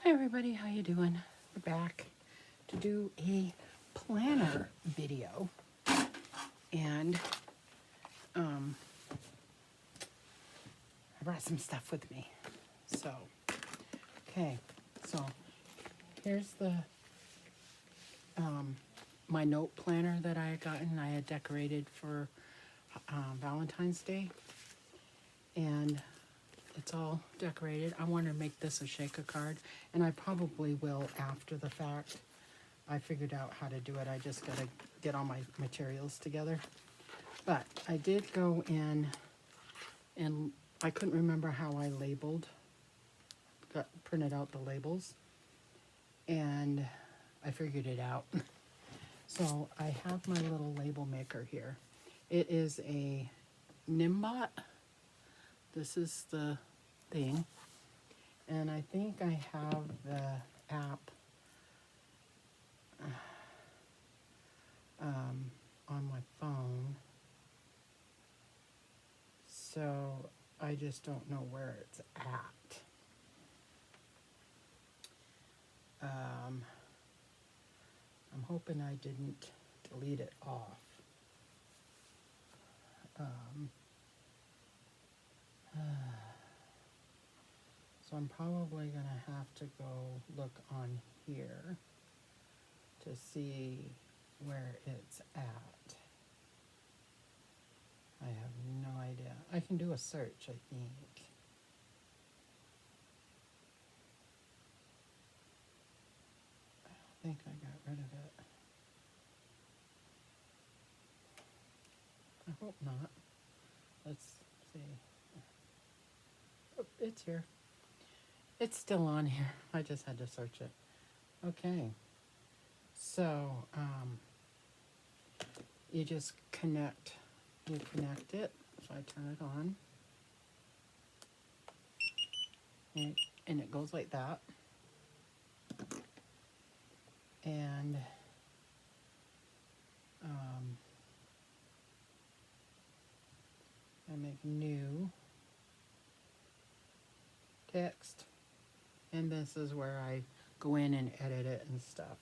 Hi everybody, how you doing? We're back to do a planner video, and I brought some stuff with me. So, okay, so here's the my note planner that I had gotten. I had decorated for Valentine's Day, and it's all decorated. I want to make this a shaker card, and I probably will after the fact. I figured out how to do it. I just got to get all my materials together. But I did go in, and I couldn't remember how I printed out the labels, and I figured it out. So I have my little label maker here. It is a Nimbot. This is the thing, and I think I have the app on my phone, so I just don't know where it's at. I'm hoping I didn't delete it off. So I'm probably going to have to go look on here to see where it's at. I have no idea. I can do a search, I think. I don't think I got rid of it. I hope not. Let's see. Oh, it's here. It's still on here. I just had to search it. Okay. So, you just connect it. So I turn it on. And it goes like that. And I make new text, and this is where I go in and edit it and stuff.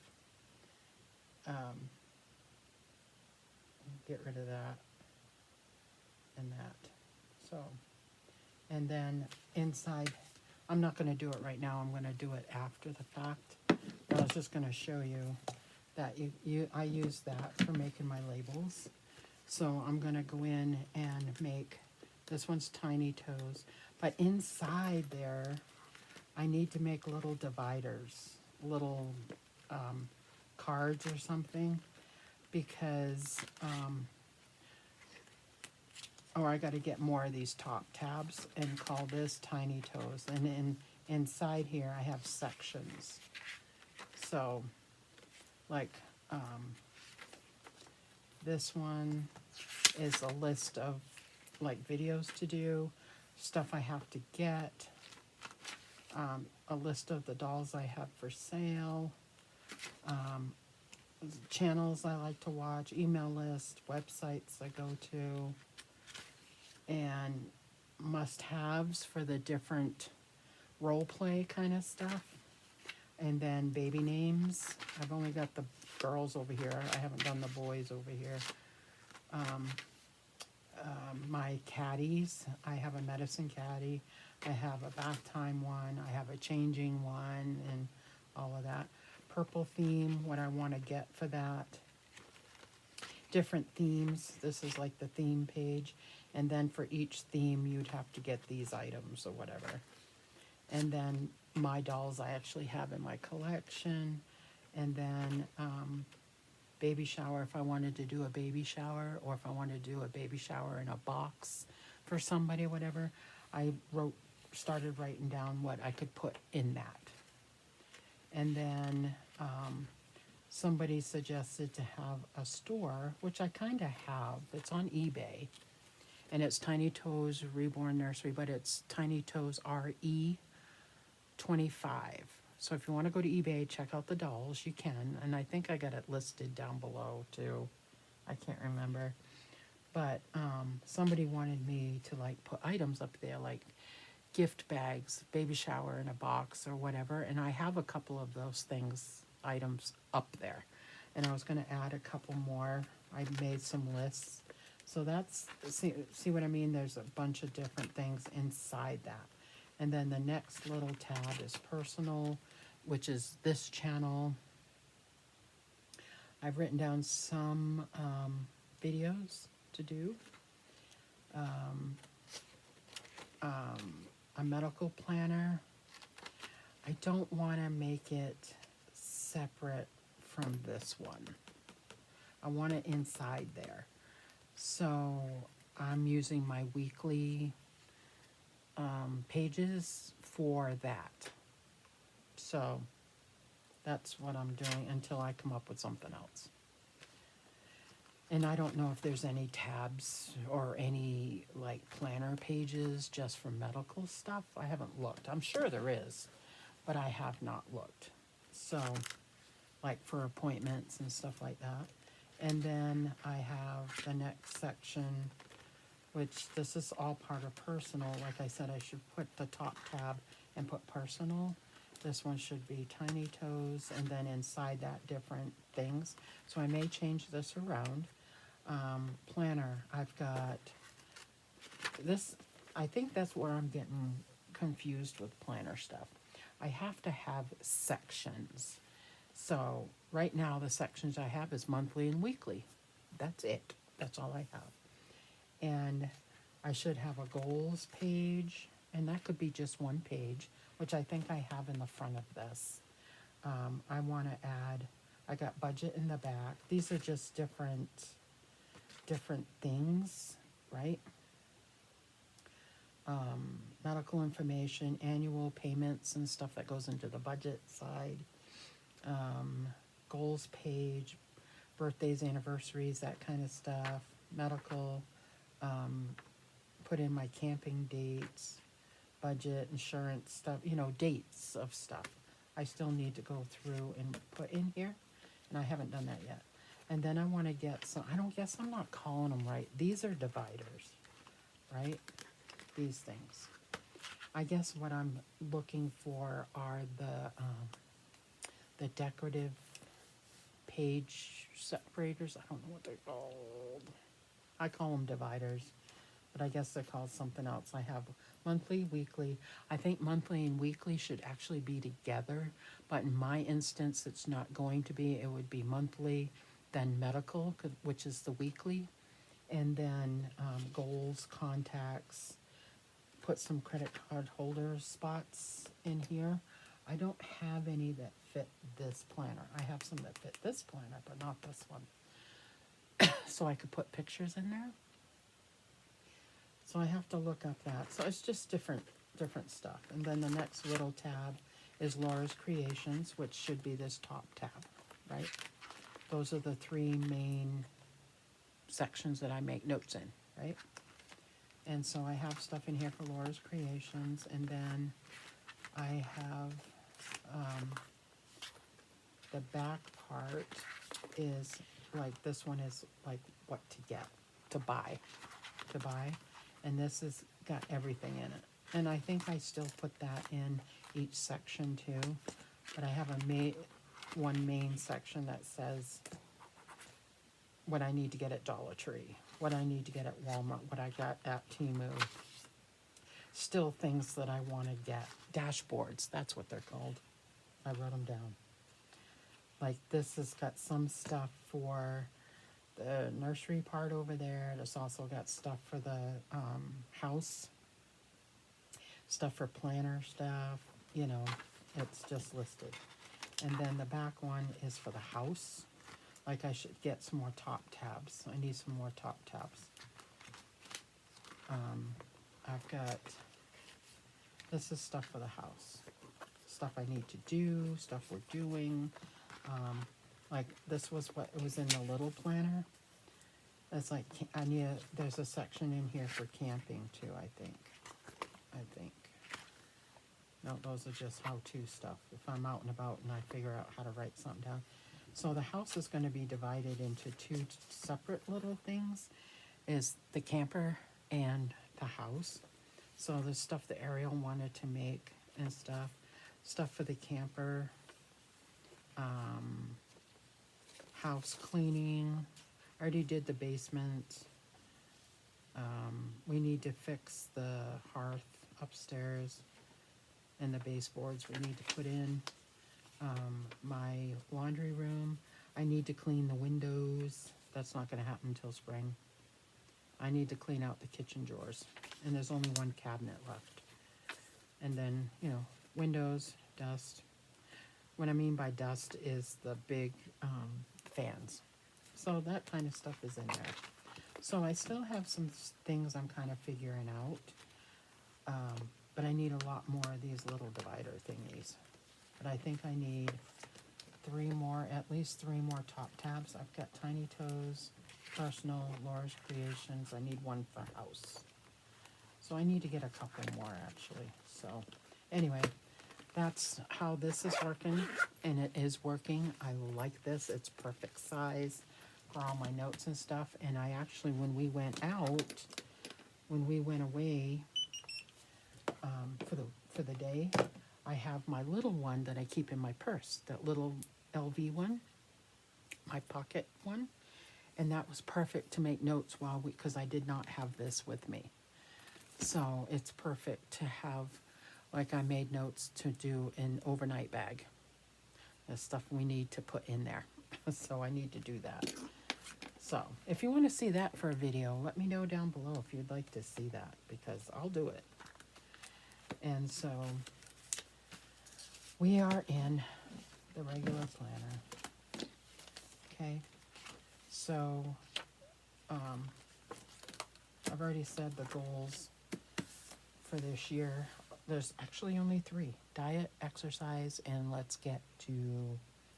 Get rid of that and that. So, and then inside, I'm not going to do it right now. I'm going to do it after the fact. But I was just going to show you that I use that for making my labels. So I'm going to go in and make, this one's Tiny Toes, but inside there, I need to make little dividers, little cards or something, because, I got to get more of these top tabs and call this Tiny Toes. And inside here, I have sections. So, like, this one is a list of like videos to do, stuff I have to get, a list of the dolls I have for sale, channels I like to watch, email list, websites I go to, and must-haves for the different role play kind of stuff, and then baby names. I've only got the girls over here. I haven't done the boys over here. My caddies, I have a medicine caddy, I have a bath time one, I have a changing one, and all of that. Purple theme, what I want to get for that. Different themes, this is like the theme page, and then for each theme you'd have to get these items or whatever. And then my dolls I actually have in my collection, and then baby shower, if I wanted to do a baby shower, or if I wanted to do a baby shower in a box for somebody, whatever, I started writing down what I could put in that. And then somebody suggested to have a store, which I kind of have. It's on eBay, and it's Tiny Toes Reborn Nursery, but it's Tiny Toes RE 25. So if you want to go to eBay, check out the dolls, you can. And I think I got it listed down below too. I can't remember. But somebody wanted me to like put items up there, like gift bags, baby shower in a box or whatever, and I have a couple of those items up there. And I was gonna add a couple more. I made some lists. So that's, see what I mean? There's a bunch of different things inside that. And then the next little tab is personal, which is this channel. I've written down some videos to do. A medical planner. I don't want to make it separate from this one. I want it inside there. So I'm using my weekly pages for that. So that's what I'm doing until I come up with something else. And I don't know if there's any tabs or any like planner pages just for medical stuff. I haven't looked. I'm sure there is, but I have not looked. So like for appointments and stuff like that. And then I have the next section, which this is all part of personal. Like I said, I should put the top tab and put personal. This one should be tiny toes, and then inside that different things. So I may change this around. Planner, I've got this. I think that's where I'm getting confused with planner stuff. I have to have sections. So right now the sections I have is monthly and weekly. That's it. That's all I have. And I should have a goals page, and that could be just one page, which I think I have in the front of this. I want to add, I got budget in the back. These are just different things, right? Medical information, annual payments and stuff that goes into the budget side. Goals page, birthdays, anniversaries, that kind of stuff. Medical, put in my camping dates, budget, insurance stuff, you know, dates of stuff. I still need to go through and put in here, and I haven't done that yet. And then I want to get some, I don't guess I'm not calling them right. These are dividers, right? These things. I guess what I'm looking for are the decorative page separators. I don't know what they're called. I call them dividers, but I guess they're called something else. I have monthly, weekly. I think monthly and weekly should actually be together, but in my instance, it's not going to be. It would be monthly, then medical, which is the weekly, and then goals, contacts, put some credit card holder spots in here. I don't have any that fit this planner. I have some that fit this planner, but not this one. So I could put pictures in there. So I have to look up that. So it's just different stuff. And then the next little tab is Laura's Creations, which should be this top tab, right? Those are the three main sections that I make notes in, right? And so I have stuff in here for Laura's Creations, and then I have the back part is like, this one is like what to get, to buy, and this has got everything in it. And I think I still put that in each section too, but I have one main section that says what I need to get at Dollar Tree, what I need to get at Walmart, what I got at Temu. Still things that I want to get. Dashboards, that's what they're called. I wrote them down. Like this has got some stuff for the nursery part over there. It's also got stuff for the house, stuff for planner stuff, you know, it's just listed. And then the back one is for the house. Like I should get some more top tabs. I need some more top tabs. I've got, this is stuff for the house. Stuff I need to do, stuff we're doing. Like this was what it was in the little planner. It's like, there's a section in here for camping too, I think. No, those are just how-to stuff. If I'm out and about and I figure out how to write something down. So the house is going to be divided into two separate little things. Is the camper and the house. So there's stuff that Ariel wanted to make and stuff for the camper, house cleaning. I already did the basement. We need to fix the hearth upstairs and the baseboards we need to put in. My laundry room, I need to clean the windows. That's not going to happen until spring. I need to clean out the kitchen drawers, and there's only one cabinet left. And then, you know, windows, dust. What I mean by dust is the big fans. So that kind of stuff is in there. So I still have some things I'm kind of figuring out, but I need a lot more of these little divider thingies. But I think I need at least three more top tabs. I've got Tiny Toes, Personal, Laura's Creations. I need one for House. So I need to get a couple more actually. So anyway, that's how this is working, and it is working. I like this. It's perfect size for all my notes and stuff. And I actually, when we went away for the day, I have my little one that I keep in my purse, that little LV one, my pocket one, and that was perfect to make notes because I did not have this with me. So it's perfect to have, like I made notes to do an overnight bag. The stuff we need to put in there. So I need to do that. So if you want to see that for a video, let me know down below if you'd like to see that, because I'll do it. And so we are in the regular planner. Okay. So I've already said the goals for this year. There's actually only 3: diet, exercise, and let's get to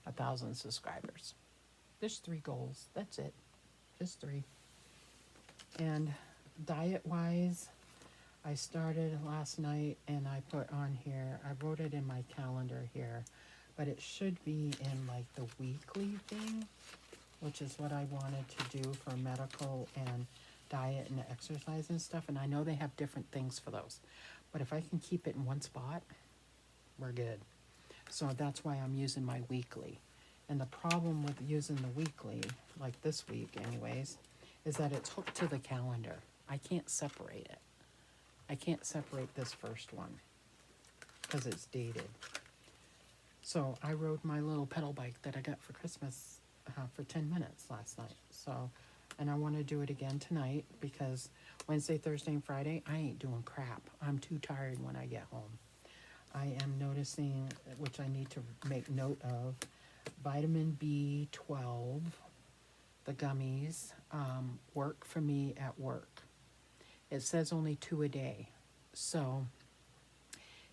1,000 subscribers. There's 3 goals. That's it. Just 3. And diet-wise, I started last night, and I put on here, I wrote it in my calendar here, but it should be in like the weekly thing, which is what I wanted to do for medical and diet and exercise and stuff. And I know they have different things for those, but if I can keep it in one spot, we're good. So that's why I'm using my weekly. And the problem with using the weekly, like this week anyways, is that it's hooked to the calendar. I can't separate it. I can't separate this first one because it's dated. So I rode my little pedal bike that I got for Christmas for 10 minutes last night. So, and I want to do it again tonight because Wednesday, Thursday, and Friday, I ain't doing crap. I'm too tired when I get home. I am noticing, which I need to make note of, vitamin B12, the gummies, work for me at work. It says only 2 a day. So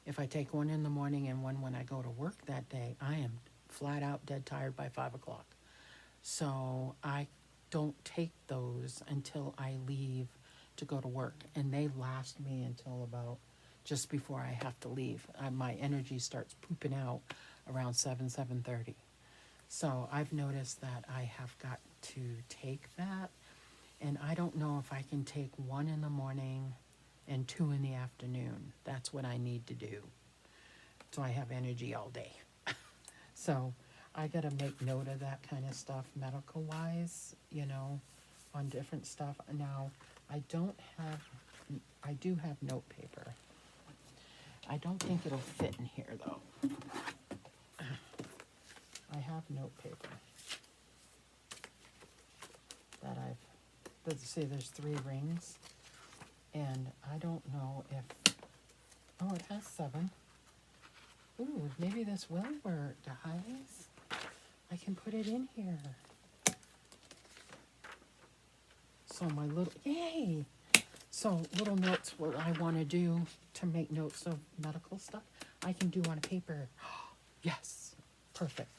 if I take one in the morning and one when I go to work that day, I am flat out dead tired by 5 o'clock. So I don't take those until I leave to go to work. And they last me until about just before I have to leave. My energy starts pooping out around 7:30. So I've noticed that I have got to take that. And I don't know if I can take 1 in the morning and 2 in the afternoon. That's what I need to do. So I have energy all day. So I got to make note of that kind of stuff medical-wise, you know, on different stuff. Now, I do have note paper. I don't think it'll fit in here, though. I have note paper that see, there's 3 rings, and I don't know if, oh, it has 7. Ooh, maybe this will work, guys. I can put it in here. So my little, yay! So little notes, what I want to do to make notes of medical stuff, I can do on paper. Yes, perfect.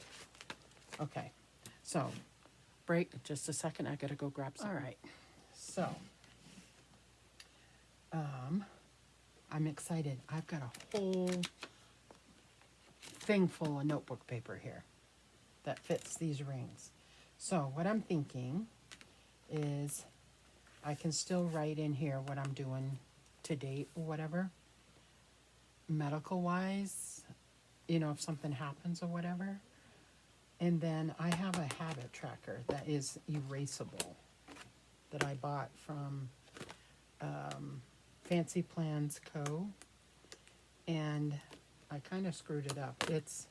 Okay, so break just a second. I gotta go grab some. All right, so I'm excited. I've got a whole thing full of notebook paper here that fits these rings. So what I'm thinking is I can still write in here what I'm doing to date or whatever, medical wise, you know, if something happens or whatever. And then I have a habit tracker that is erasable that I bought from Fancy Plans Co. And I kind of screwed it up. It's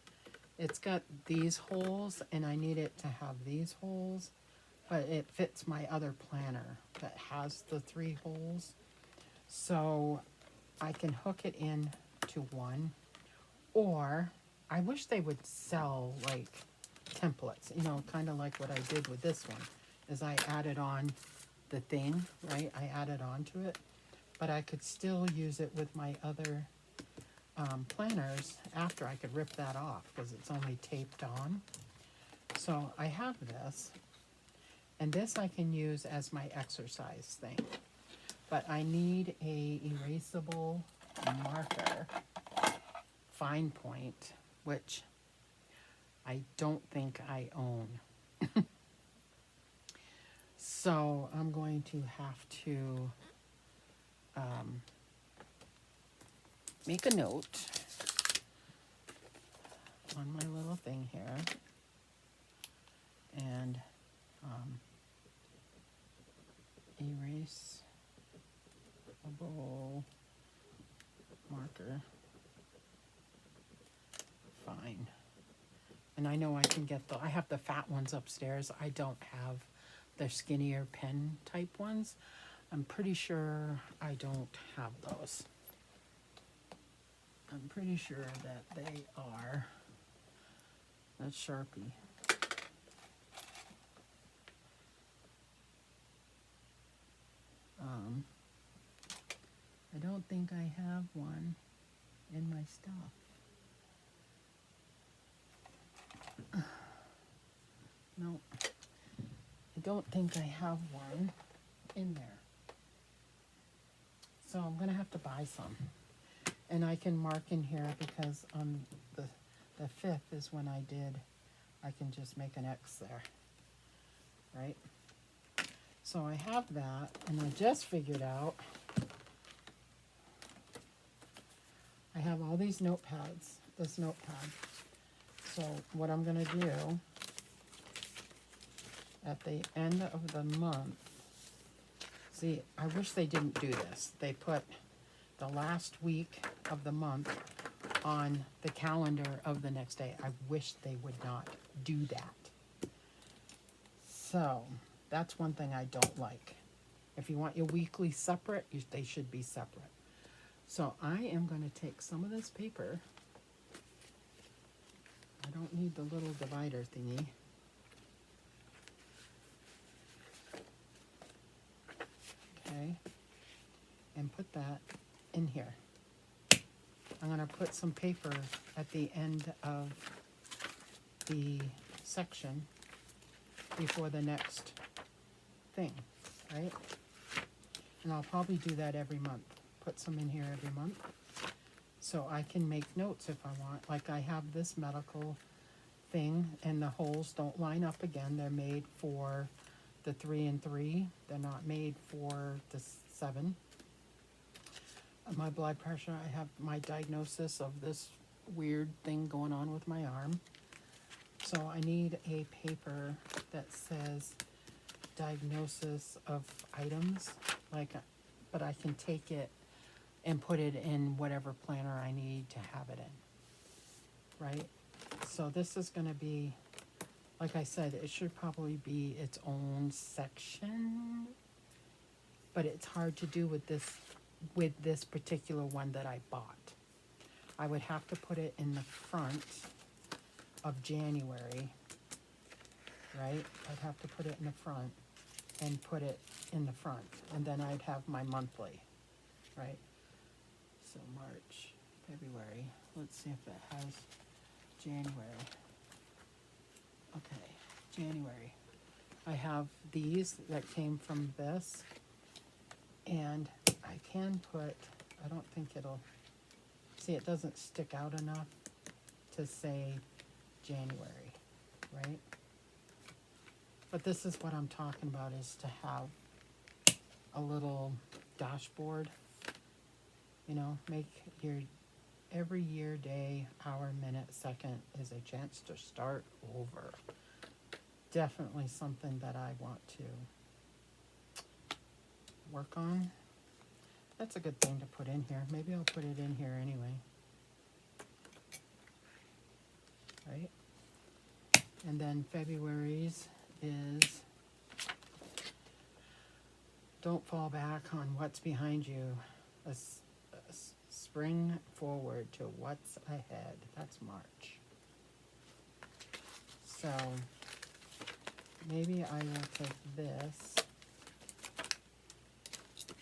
got these holes, and I need it to have these holes, but it fits my other planner that has the 3 holes. So I can hook it in to one, or I wish they would sell like templates, you know, kind of like what I did with this one, is I added on the thing, right? I added on to it, but I could still use it with my other planners after. I could rip that off because it's only taped on. So I have this, and this I can use as my exercise thing, but I need a erasable marker, fine point, which I don't think I own. So I'm going to have to make a note on my little thing here, and erasable marker, fine. And I know I can get I have the fat ones upstairs. I don't have the skinnier pen type ones. I'm pretty sure I don't have those. I'm pretty sure that they are, that's Sharpie. I don't think I have one in my stuff. No, I don't think I have one in there. So I'm gonna have to buy some. And I can mark in here because on the 5th is when I can just make an X there, right? So I have that, and I just figured out I have all these notepads, this notepad. So what I'm gonna do at the end of the month, see, I wish they didn't do this. They put the last week of the month on the calendar of the next day. I wish they would not do that. So that's one thing I don't like. If you want your weekly separate, they should be separate. So I am going to take some of this paper. I don't need the little divider thingy. Okay, and put that in here. I'm going to put some paper at the end of the section before the next thing, right? And I'll probably do that every month. Put some in here every month so I can make notes if I want. Like I have this medical thing, and the holes don't line up again. They're made for the 3 and 3. They're not made for the 7. My blood pressure, I have my diagnosis of this weird thing going on with my arm. So I need a paper that says diagnosis of items, but I can take it and put it in whatever planner I need to have it in, right? So this is going to be, like I said, it should probably be its own section, but it's hard to do with this particular one that I bought. I would have to put it in the front of January, right? I'd have to put it in the front and put it in the front, and then I'd have my monthly, right? So March, February, let's see if it has January. Okay, January. I have these that came from this, and I can put, I don't think it'll, see, it doesn't stick out enough to say January, right? But this is what I'm talking about, is to have a little dashboard You know, make your every year, day, hour, minute, second is a chance to start over. Definitely something that I want to work on. That's a good thing to put in here. Maybe I'll put it in here anyway. Right? And then February's is don't fall back on what's behind you. Spring forward to what's ahead. That's March. So maybe I will take this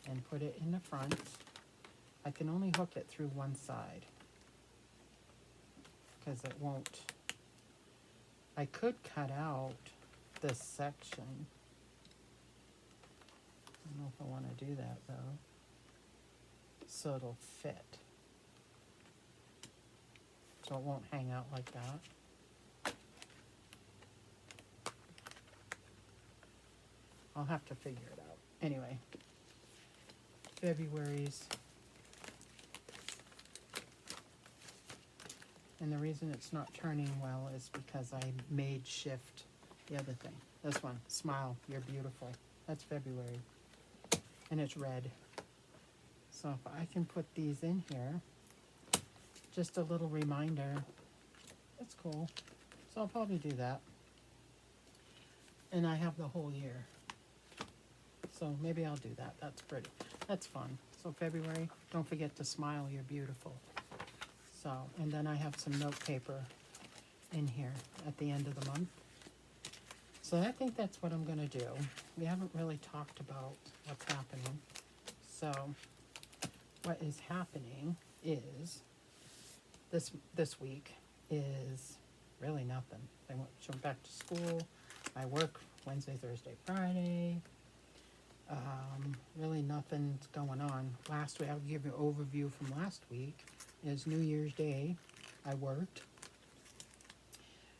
and put it in the front. I can only hook it through one side because it won't. I could cut out this section. I don't know if I want to do that though. So it'll fit. So it won't hang out like that. I'll have to figure it out. Anyway, February's. And the reason it's not turning well is because I made shift the other thing. This one, smile, you're beautiful. That's February. And it's red. So if I can put these in here, just a little reminder, that's cool. So I'll probably do that. And I have the whole year. So maybe I'll do that. That's pretty. That's fun. So February, don't forget to smile, you're beautiful. So, and then I have some note paper in here at the end of the month. So I think that's what I'm going to do. We haven't really talked about what's happening. So what is happening is this week is really nothing. They went back to school. I work Wednesday, Thursday, Friday. Really nothing's going on. Last week, I'll give you an overview from last week. Is New Year's Day. I worked.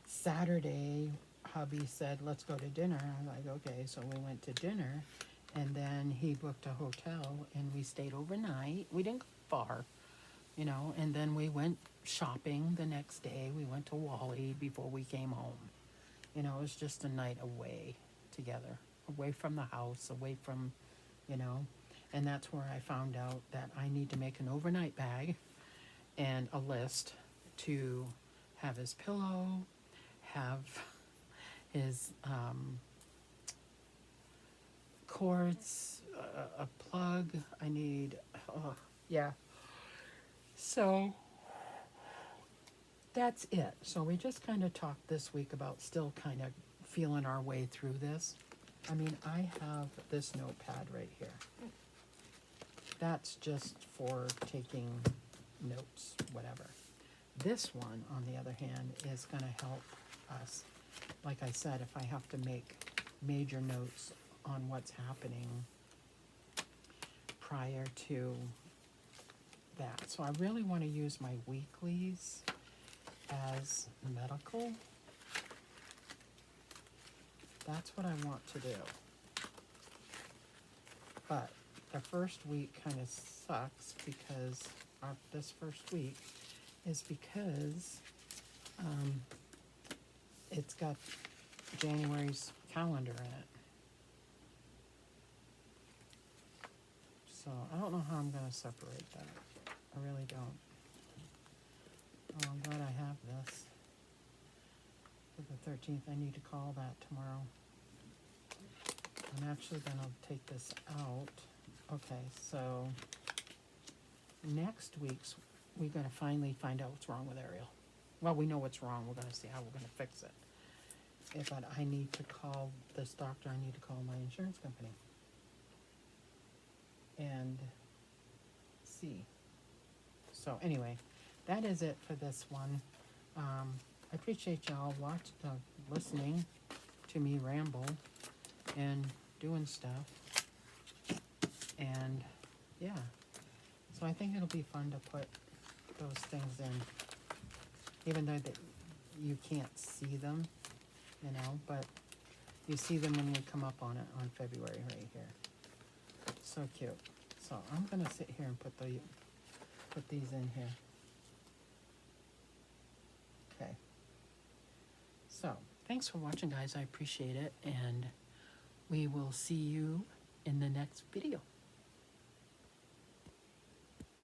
Saturday, hubby said, let's go to dinner. I'm like, okay. So we went to dinner. And then he booked a hotel and we stayed overnight. We didn't go far, you know. And then we went shopping the next day. We went to Wally before we came home. You know, it was just a night away together. Away from the house, away from, you know. And that's where I found out that I need to make an overnight bag and a list to have his pillow, have his cords, a plug. I need, yeah. So that's it. So we just kind of talked this week about still kind of feeling our way through this. I mean, I have this notepad right here. That's just for taking notes, whatever. This one, on the other hand, is going to help us. Like I said, if I have to make major notes on what's happening prior to that. So I really want to use my weeklies as medical. That's what I want to do. But the first week kind of sucks because this first week is because it's got January's calendar in it. So I don't know how I'm going to separate that. I really don't. Oh, I'm glad I have this. For the 13th, I need to call that tomorrow. I'm actually going to take this out. Okay, so next week's, we're going to finally find out what's wrong with Ariel. Well, we know what's wrong. We're going to see how we're going to fix it. But I need to call this doctor. I need to call my insurance company and see. So anyway, that is it for this one. I appreciate y'all listening to me ramble and doing stuff. And yeah, so I think it'll be fun to put those things in, even though that you can't see them, you know, but you see them when we come up on it on February right here. So cute. So I'm going to sit here and put put these in here. Okay. So, thanks for watching, guys. I appreciate it. And we will see you in the next video.